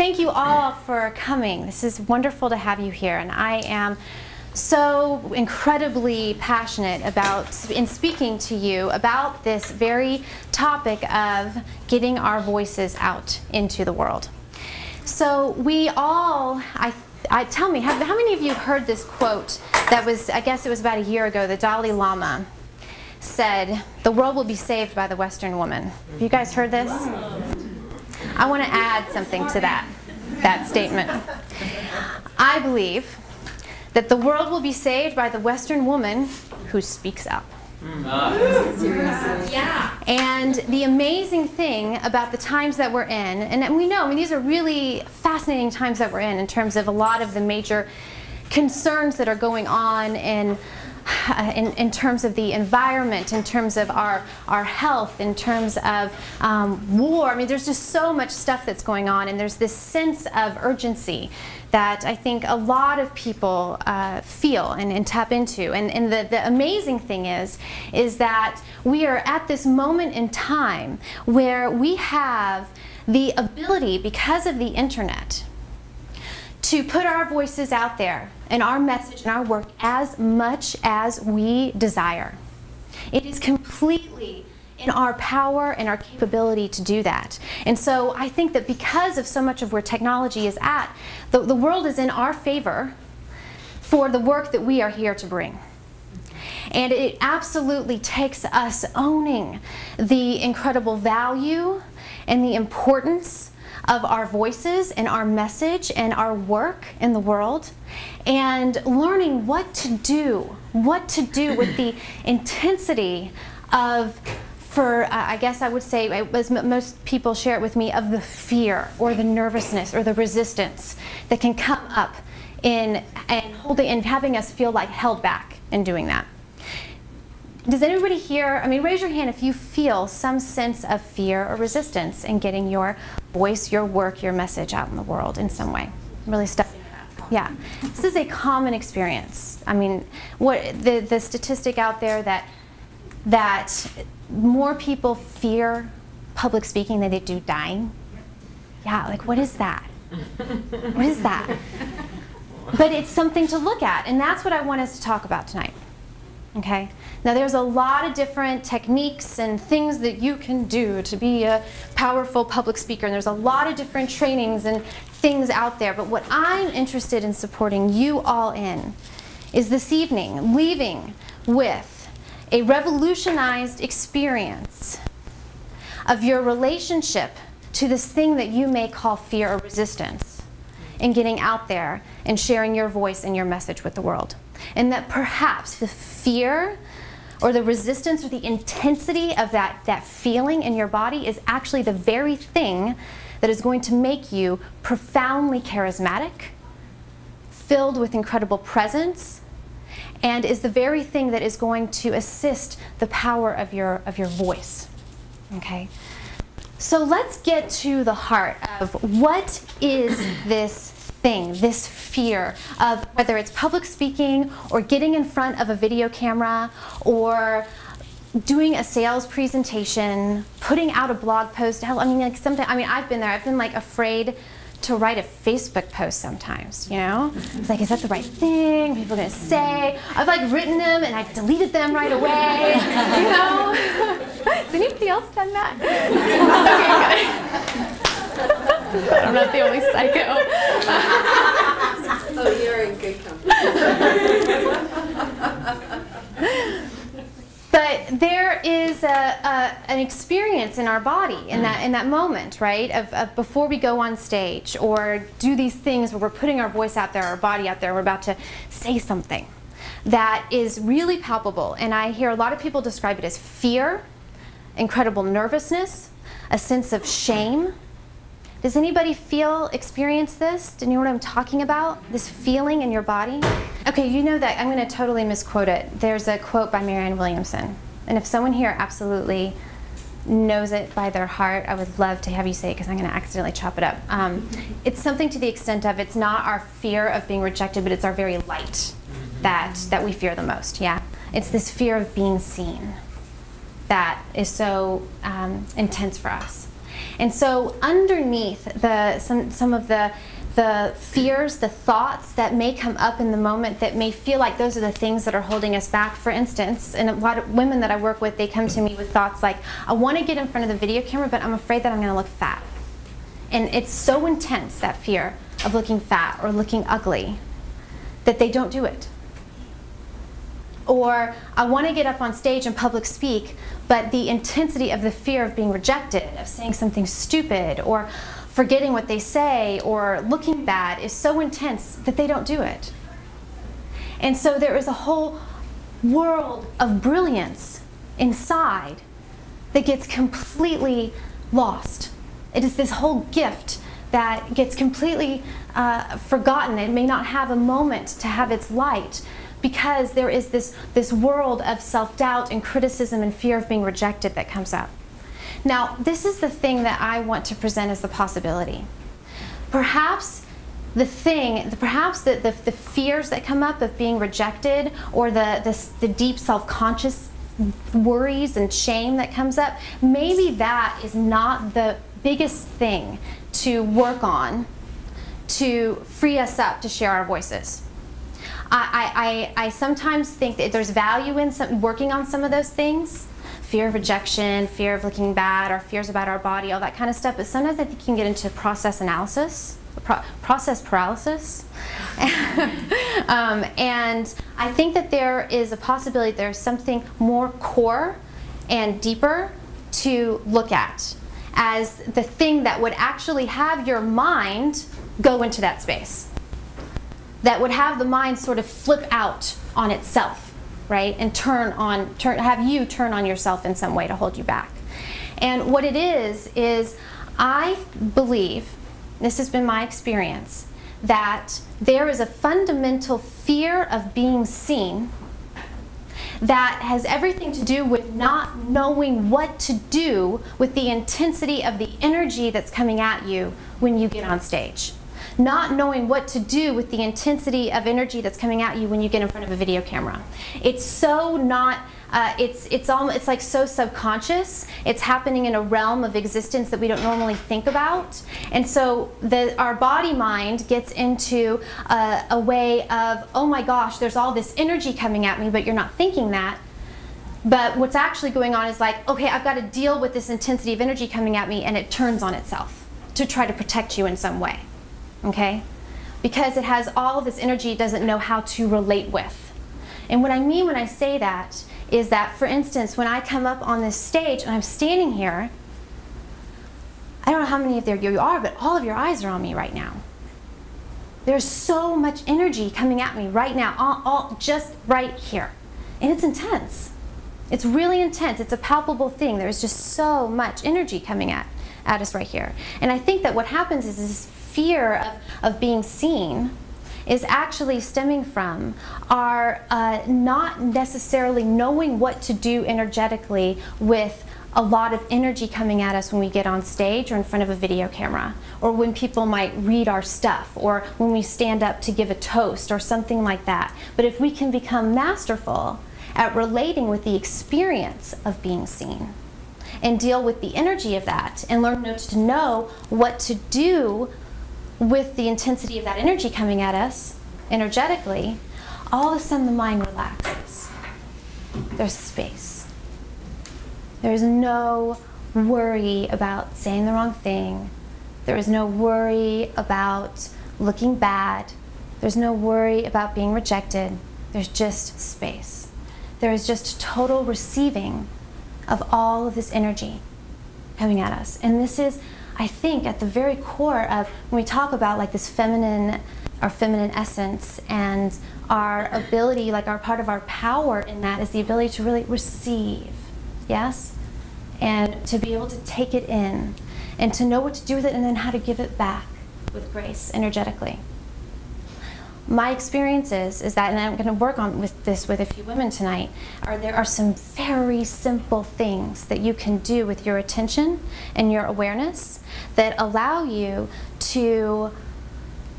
thank you all for coming. This is wonderful to have you here, and I am so incredibly passionate in speaking to you about this very topic of getting our voices out into the world. So we all, tell me, how many of you have heard this quote that was, I guess it was about a year ago, the Dalai Lama said, "The world will be saved by the Western woman." Have you guys heard this? I want to add something to that statement. I believe that the world will be saved by the Western woman who speaks up. Yeah. And the amazing thing about the times that we're in, and we know, I mean, these are really fascinating times that we're in terms of a lot of the major concerns that are going on in terms of the environment, in terms of our health, in terms of war. I mean, there's just so much stuff that's going on, and there's this sense of urgency that I think a lot of people feel and tap into. And the amazing thing is that we are at this moment in time where we have the ability, because of the internet, to put our voices out there and our message and our work as much as we desire. It is completely in our power and our capability to do that. And so I think that because of so much of where technology is at, the world is in our favor for the work that we are here to bring. And it absolutely takes us owning the incredible value and the importance of our voices and our message and our work in the world, and learning what to do with the intensity of, I guess I would say, as most people share it with me, of the fear or the nervousness or the resistance that can come up in having us feel like held back in doing that. Does anybody here, I mean, raise your hand if you feel some sense of fear or resistance in getting your voice, your work, your message out in the world in some way. Really stuff. Yeah. This is a common experience. I mean, the statistic out there that more people fear public speaking than they do dying. Yeah, like what is that? What is that? But it's something to look at, and that's what I want us to talk about tonight. Okay? Now there's a lot of different techniques and things that you can do to be a powerful public speaker, and there's a lot of different trainings and things out there, but what I'm interested in supporting you all in is this evening leaving with a revolutionized experience of your relationship to this thing that you may call fear or resistance, in getting out there and sharing your voice and your message with the world. And that perhaps the fear or the resistance or the intensity of that feeling in your body is actually the very thing that is going to make you profoundly charismatic, filled with incredible presence, and is the very thing that is going to assist the power of your voice. Okay? So let's get to the heart of what is this thing, this fear of whether it's public speaking or getting in front of a video camera or doing a sales presentation, putting out a blog post. I mean, like sometimes, I mean, I've been there. I've been like afraid to write a Facebook post sometimes, you know? It's like, is that the right thing? What are people gonna say? I've like written them and I've deleted them right away, you know? Has anybody else done that? Okay, good. I'm not the only psycho. Oh, you're in good company. But there is an experience in our body in that moment, right? Of before we go on stage or do these things where we're putting our voice out there, our body out there, we're about to say something that is really palpable. And I hear a lot of people describe it as fear, incredible nervousness, a sense of shame. Does anybody experience this? Do you know what I'm talking about? This feeling in your body? Okay, you know that I'm going to totally misquote it. There's a quote by Marianne Williamson. And if someone here absolutely knows it by their heart, I would love to have you say it because I'm going to accidentally chop it up. It's something to the extent of, it's not our fear of being rejected, but it's our very light that we fear the most, yeah? It's this fear of being seen that is so intense for us. And so underneath some of the fears, the thoughts that may come up in the moment that may feel like those are the things that are holding us back. For instance, and a lot of women that I work with, they come to me with thoughts like, I want to get in front of the video camera, but I'm afraid that I'm going to look fat. And it's so intense, that fear of looking fat or looking ugly, that they don't do it. Or I want to get up on stage and public speak, but the intensity of the fear of being rejected, of saying something stupid, or forgetting what they say, or looking bad is so intense that they don't do it. And so there is a whole world of brilliance inside that gets completely lost. It is this whole gift that gets completely forgotten. It may not have a moment to have its light, because there is this world of self-doubt and criticism and fear of being rejected that comes up. Now, this is the thing that I want to present as the possibility. Perhaps the fears that come up of being rejected, or the deep self-conscious worries and shame that comes up, maybe that is not the biggest thing to work on to free us up to share our voices. I sometimes think that there's value in working on some of those things. Fear of rejection, fear of looking bad, our fears about our body, all that kind of stuff. But sometimes I think you can get into process analysis, process paralysis. And I think that there is a possibility there's something more core and deeper to look at as the thing that would actually have your mind go into that space. That would have the mind sort of flip out on itself, right? And have you turn on yourself in some way to hold you back. And what it is I believe, this has been my experience, that there is a fundamental fear of being seen that has everything to do with not knowing what to do with the intensity of the energy that's coming at you when you get on stage. Not knowing what to do with the intensity of energy that's coming at you when you get in front of a video camera. It's so not, it's like so subconscious. It's happening in a realm of existence that we don't normally think about. And so our body mind gets into a way of, oh my gosh, there's all this energy coming at me, but you're not thinking that. But what's actually going on is like, okay, I've got to deal with this intensity of energy coming at me, and it turns on itself to try to protect you in some way. Okay? Because it has all of this energy it doesn't know how to relate with. And what I mean when I say that is that, for instance, when I come up on this stage and I'm standing here, I don't know how many of you are, but all of your eyes are on me right now. There's so much energy coming at me right now, just right here. And it's intense. It's really intense. It's a palpable thing. There's just so much energy coming at us right here. And I think that what happens is this fear of being seen is actually stemming from our not necessarily knowing what to do energetically with a lot of energy coming at us when we get on stage or in front of a video camera, or when people might read our stuff, or when we stand up to give a toast or something like that. But if we can become masterful at relating with the experience of being seen and deal with the energy of that and learn to know what to do with the intensity of that energy coming at us energetically, all of a sudden the mind relaxes. There's space. There's no worry about saying the wrong thing. There is no worry about looking bad. There's no worry about being rejected. There's just space. There is just total receiving of all of this energy coming at us. And this is, I think, at the very core of when we talk about like this feminine, our feminine essence, and our ability, like our part of our power in that is the ability to really receive, yes? And to be able to take it in and to know what to do with it and then how to give it back with grace energetically. My experience is that, and I'm going to work on this with a few women tonight, there are some very simple things that you can do with your attention and your awareness that allow you to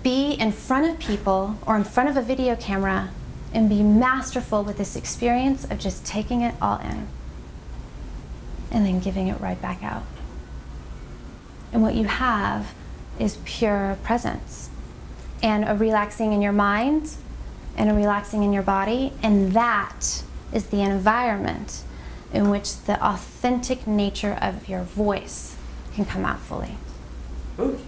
be in front of people or in front of a video camera and be masterful with this experience of just taking it all in and then giving it right back out. And what you have is pure presence and a relaxing in your mind and a relaxing in your body. And that is the environment in which the authentic nature of your voice can come out fully. Ooh.